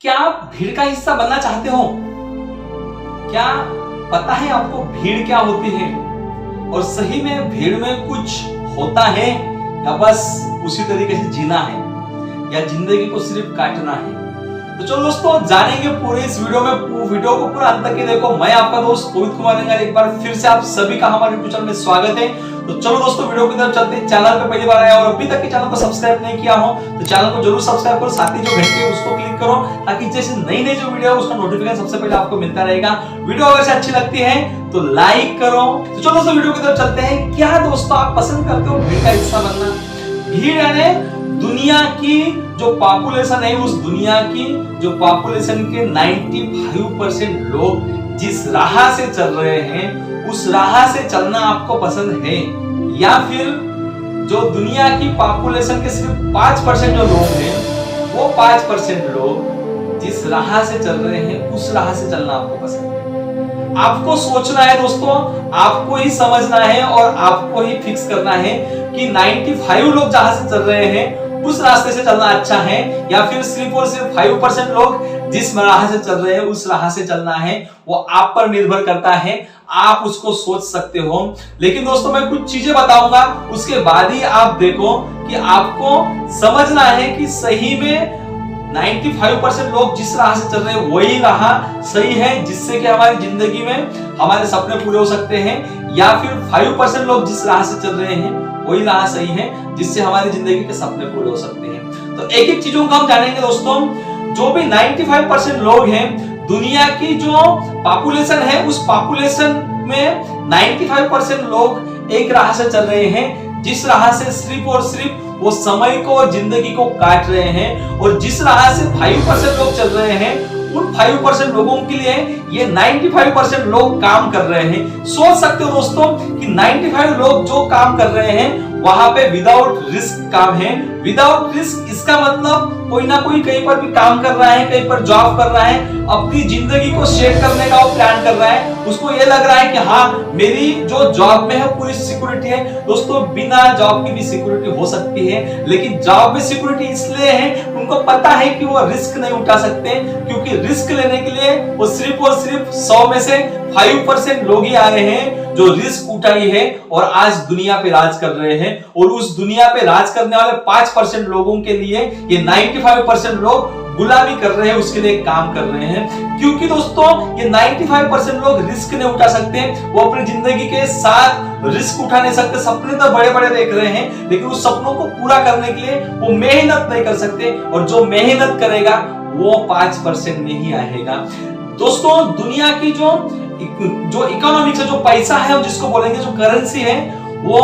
क्या आप भीड़ का हिस्सा बनना चाहते हो? क्या पता है आपको भीड़ क्या होती है? और सही में भीड़ में कुछ होता है या बस उसी तरीके से जीना है या जिंदगी को सिर्फ काटना है? तो चलो दोस्तों जानेंगे पूरे इस वीडियो में। वीडियो को पूरा अंत तक के देखो। मैं आपका दोस्त पवित्र कुमार रंगाल एक बार फिर से आप सभी का हमारे यूट्यूब चैनल में स्वागत है। तो चलो दोस्तों वीडियो की तरफ चलते हैं। चैनल पे पहली बार आया और अभी तक के चैनल को सब्सक्राइब नहीं किया हो तो चैनल को जरूर सब्सक्राइब करो, साथ ही जो घंटी है उसको क्लिक करो ताकि जैसे नई जो वीडियो है उसका नोटिफिकेशन सबसे पहले आपको मिलता रहेगा। वीडियो अगर से अच्छी लगती है तो लाइक करो। तो चलो दोस्तों वीडियो की तरफ चलते हैं। क्या दोस्तों आप पसंद करते हो भीड़ का हिस्सा बनना? भीड़ यानी दुनिया की जो पॉपुलेशन है, उस दुनिया की जो पॉपुलेशन के 95% लोग जिस राह से चल रहे हैं उस राह से चलना आपको पसंद है, या फिर जो दुनिया की पॉपुलेशन के सिर्फ 5% जो लोग हैं वो 5% लोग जिस राह से चल रहे हैं उस राह से चलना आपको पसंद है? आपको सोचना है दोस्तों, आपको ही समझना है और आपको ही फिक्स करना है कि 95 लोग जहां से चल रहे हैं उस रास्ते से चलना अच्छा है या फिर सिर्फ और सिर्फ 5% लोग जिस राह से चल रहे हैं उस राह से चलना है। वो आप पर निर्भर करता है, आप उसको सोच सकते हो। लेकिन दोस्तों मैं कुछ चीजें बताऊंगा, उसके बाद ही आप देखो कि आपको समझना है कि सही में 95% लोग जिस राह से चल रहे हैं वही राह सही है जिससे कि हमारी जिंदगी में हमारे सपने पूरे हो सकते हैं, या फिर 5% लोग जिस राह से चल रहे हैं वही राह सही है जिससे हमारी जिंदगी के सपने पूरे हो सकते हैं। तो एक एक चीजों को हम जानेंगे दोस्तों। जो भी 95% लोग हैं, दुनिया की जो पॉपुलेशन है उस पॉपुलेशन में 95% लोग एक राह से चल रहे हैं जिस राह से सिर्फ और सिर्फ वो समय को और जिंदगी को काट रहे हैं, और जिस राह से 5% लोग चल रहे हैं उन 5% लोगों के लिए ये 95% लोग काम कर रहे हैं। सोच सकते हो दोस्तों कि 95 लोग जो काम कर रहे हैं वहां पे विदाउट रिस्क काम है। विदाउट रिस्क इसका मतलब कोई ना कोई कहीं पर भी काम कर रहा है, कहीं पर जॉब कर रहा है, अपनी जिंदगी को सेट करने का वो प्लान कर रहा है। उसको ये लग रहा है कि हाँ मेरी जो जॉब में है पूरी सिक्योरिटी है। दोस्तों बिना जॉब की भी सिक्योरिटी हो सकती है, लेकिन जॉब में सिक्योरिटी इसलिए है उनको पता है कि वो रिस्क नहीं उठा सकते, क्योंकि रिस्क लेने के लिए वो सिर्फ और सिर्फ 100 में से 5% लोग ही आए हैं जो रिस्क उठाई है और आज दुनिया पे राज कर रहे हैं। और उस दुनिया पे राज करने वाले 5% लोगों के लिए ये 95% लोग गुलामी कर रहे हैं, उसके लिए काम कर रहे हैं। क्योंकि दोस्तों ये 95% लोग रिस्क नहीं उठा सकते, वो अपनी जिंदगी के साथ रिस्क उठा नहीं सकते। सपने तो बड़े बड़े देख रहे हैं लेकिन उस सपनों को पूरा करने के लिए वो मेहनत नहीं कर सकते, और जो मेहनत करेगा वो 5% में ही आएगा। दोस्तों दुनिया की जो इकोनॉमिक्स है, जो पैसा है, जिसको बोलेंगे जो करेंसी है, वो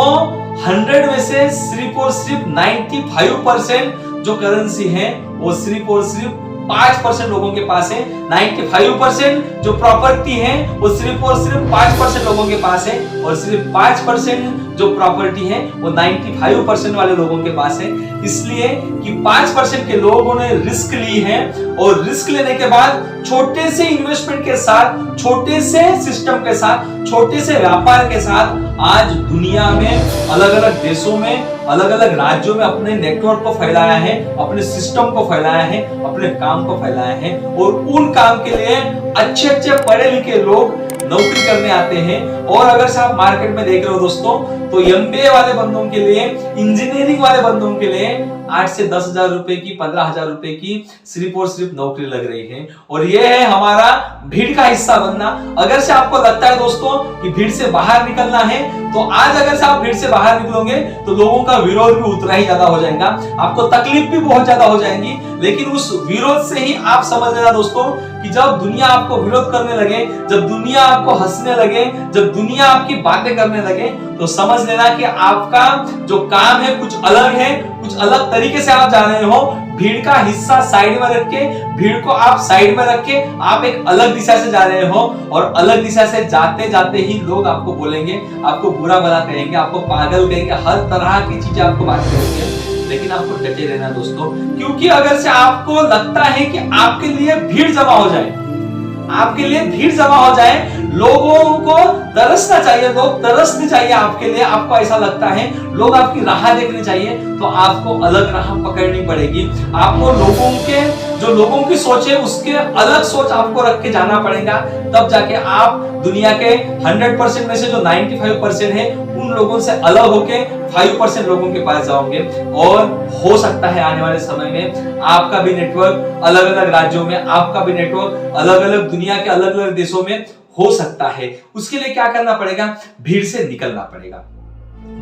100 में से सिर्फ और सिर्फ 95% जो करेंसी है वो सिर्फ और सिर्फ 5% लोगों के पास है। 95% जो प्रॉपर्टी है वो सिर्फ और सिर्फ 5% लोगों के पास है, और सिर्फ 5% जो प्रॉपर्टी है वो 95% वाले लोगों के पास है। इसलिए कि 5% के लोगों ने रिस्क ली है, और रिस्क लेने के बाद छोटे से इन्वेस्टमेंट के साथ, छोटे से सिस्टम के साथ, छोटे से व्यापार के साथ आज दुनिया में अलग अलग देशों में, अलग अलग राज्यों में अपने नेटवर्क को फैलाया है, अपने सिस्टम को फैलाया है, अपने काम को फैलाया है। और उन काम के लिए अच्छे अच्छे पढ़े लिखे लोग नौकरी करने आते हैं। और अगर से आप मार्केट में देख रहे हो दोस्तों तो एमबीए वाले बंदों के लिए, इंजीनियरिंग वाले बंदों के लिए 8 से 10,000 रुपए की, 15,000 रुपए की सिर्फ और सिर्फ नौकरी लग रही है। और ये है हमारा भीड़ का हिस्सा बनना। अगर से आपको लगता है दोस्तों कि भीड़ से बाहर निकलना है तो आज अगर से आप भीड़ से बाहर निकलोगे तो लोगों का विरोध भी उतना ही ज्यादा हो जाएगा, आपको तकलीफ भी बहुत ज्यादा हो जाएगी। लेकिन उस विरोध से ही आप समझ लेना दोस्तों कि जब दुनिया आपको विरोध करने लगे, जब दुनिया आपको हंसने लगे, जब दुनिया आपकी बातें करने लगे, तो समझ लेना कि आपका जो काम है कुछ अलग है, कुछ अलग तरीके से आप जा रहे हो। भीड़ का हिस्सा साइड में रख के, भीड़ को आप साइड में रख के आप एक अलग दिशा से जा रहे हो, और अलग दिशा से जाते जाते ही लोग आपको बोलेंगे, आपको बुरा भला कहेंगे, आपको पागल कहेंगे, हर तरह की चीजें आपको बात करेंगे। लेकिन आपको डटे रहना दोस्तों, क्योंकि अगर से आपको लगता है कि आपके लिए भीड़ जमा हो जाए, आपके लिए भीड़ जमा हो जाए, लोगों को तरसना चाहिए, लोग तरसने चाहिए आपके लिए, आपको ऐसा लगता है लोग आपकी राह देखनी चाहिए, तो आपको अलग राह पकड़नी पड़ेगी। आपको लोगों की सोच है उसके अलग सोच आपको रख के जाना पड़ेगा, तब जाके आप दुनिया के 100% में से जो 95% है उन लोगों से अलग होके 5% लोगों के पास जाओगे। और हो सकता है आने वाले समय में आपका भी नेटवर्क अलग अलग राज्यों में, आपका भी नेटवर्क अलग अलग दुनिया के अलग अलग देशों में हो सकता है। उसके लिए क्या करना पड़ेगा? भीड़ से निकलना पड़ेगा।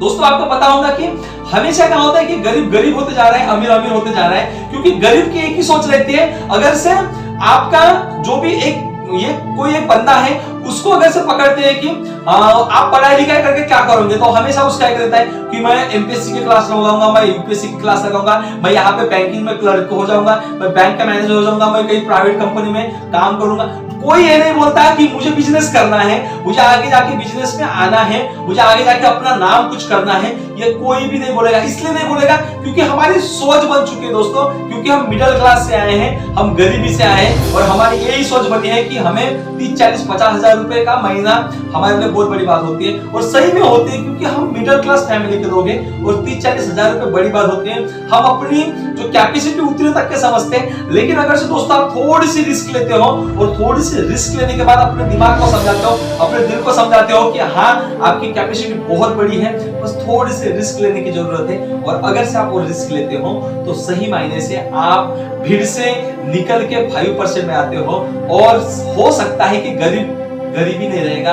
दोस्तों आपको पता होगा कि हमेशा क्या होता है कि गरीब गरीब होते जा रहा है, अमीर अमीर होते जा रहा है, क्योंकि गरीब की एक ही सोच रहती है, अगर से आपका जो भी कोई एक बंदा है उसको अगर से पकड़ते हैं कि आप पढ़ाई लिखाई करके क्या करोगे, तो हमेशा उसका एक रहता है कि मैं एमपीएससी की क्लास लगाऊंगा, मैं यूपीएससी की क्लास लगाऊंगा, मैं यहाँ पे बैंकिंग में क्लर्क हो जाऊंगा, मैं बैंक का मैनेजर हो जाऊंगा, मैं कहीं प्राइवेट कंपनी में काम करूंगा। कोई ये नहीं बोलता है कि मुझे बिजनेस करना है, मुझे आगे जाके बिजनेस में आना है, मुझे आगे जाके अपना नाम कुछ करना है, ये कोई भी नहीं बोलेगा। इसलिए नहीं बोलेगा क्योंकि हमारी सोच बन चुकी है दोस्तों, क्योंकि हम मिडिल क्लास से आए हैं, हम गरीबी से आए हैं, और हमारी यही सोच बनी है कि हमें 30, 40, 50 हजार रुपए का महीना हमारे लिए बहुत बड़ी बात होती है। और सही में होती है, क्योंकि हम मिडिल क्लास फैमिली के लोग हैं और 30, 40 हजार रुपए बड़ी बात होती है। हम अपनी जो कैपेसिटी उतने तक के समझते हैं, लेकिन अगर से दोस्तों आप थोड़ी सी रिस्क लेते हो और थोड़ी सी रिस्क लेने के बाद अपने दिमाग को समझाते हो, अपने दिल को समझाते हो कि हाँ आपकी कैपेसिटी बहुत बड़ी है, बस थोड़ी सी रिस्क लेने की जरूरत है। और अगर से आप वो रिस्क लेते हो तो सही मायने से आप भीड़ से निकल के 5% में आते हो, और हो सकता है कि गरीबी नहीं रहेगा,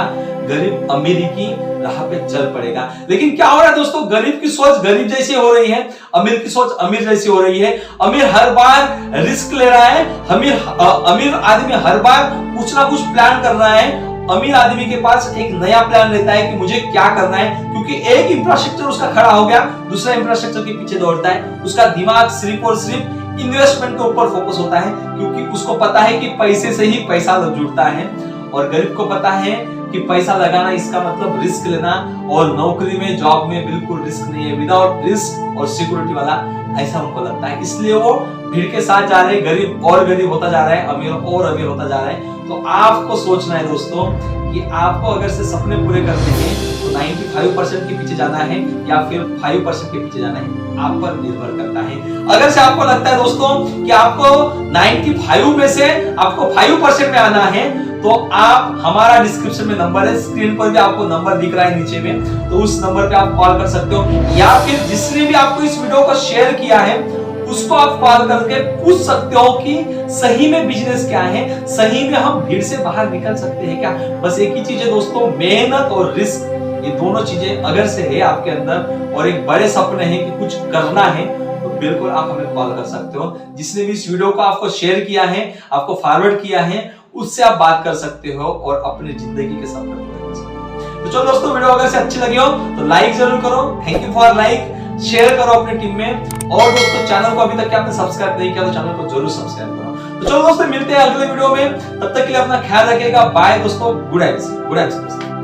गरीब अमीरी की राह पे चल पड़ेगा। लेकिन क्या हो रहा है दोस्तों, गरीब की सोच गरीब जैसी हो रही है, अमीर की सोच अमीर जैसी हो रही है। अमीर हर बार रिस्क ले रहा है, अमीर आदमी हर बार कुछ ना कुछ प्लान कर रहा है। अमीर आदमी के पास एक नया प्लान रहता है कि मुझे क्या करना है, क्योंकि एक इंफ्रास्ट्रक्चर उसका खड़ा हो गया, दूसरा इंफ्रास्ट्रक्चर के पीछे दौड़ता है। उसका दिमाग सिर्फ और सिर्फ इन्वेस्टमेंट के ऊपर फोकस होता है, क्योंकि उसको पता है कि पैसे से ही पैसा जुड़ता है। और गरीब को पता है कि पैसा लगाना इसका मतलब रिस्क लेना, और नौकरी में, जॉब में बिल्कुल रिस्क नहीं है, विदाउट रिस्क और सिक्योरिटी वाला, ऐसा उनको लगता है। इसलिए वो भीड़ के साथ जा रहे हैं, गरीब और गरीब होता जा रहा है, अमीर और अमीर होता जा रहा है। तो आपको सोचना है दोस्तों कि आपको अगर से सपने पूरे करने हैं तो 95% के पीछे जाना है या फिर 5% के पीछे जाना है, आप पर निर्भर करता है। अगर से आपको लगता है दोस्तों कि आपको 95 में से आपको 5% में आना है, तो आप, हमारा डिस्क्रिप्शन में नंबर है, स्क्रीन पर भी आपको नंबर दिख रहा है नीचे में, तो उस नंबर पे आप कॉल कर सकते हो, या फिर जिसने भी आपको इस वीडियो को शेयर किया है उसको आप कॉल करके पूछ सकते हो कि सही में बिजनेस क्या है, सही में हम भीड़ से बाहर निकल सकते हैं क्या। बस एक ही चीज है दोस्तों, मेहनत और रिस्क, ये दोनों चीजें अगर से है आपके अंदर और एक बड़े सपने हैं कि कुछ करना है, तो बिल्कुल आप हमें कॉल कर सकते हो। जिसने भी इस वीडियो को आपको शेयर किया है, आपको फॉरवर्ड किया है, उससे आप बात कर सकते हो और अपनी जिंदगी के सपने पूरे कर सकते हो। तो चलो दोस्तों, वीडियो अगर से अच्छी लगी हो तो लाइक जरूर करो, thank you for like, share करो अपनी टीम में, और दोस्तों चैनल को अभी तक आपने सब्सक्राइब नहीं किया तो चैनल को जरूर सब्सक्राइब करो। तो चलो दोस्तों, मिलते हैं अगले वीडियो में, तब तक के लिए अपना ख्याल रखिएगा। बाय दोस्तों, गुड नाइट दोस्तों।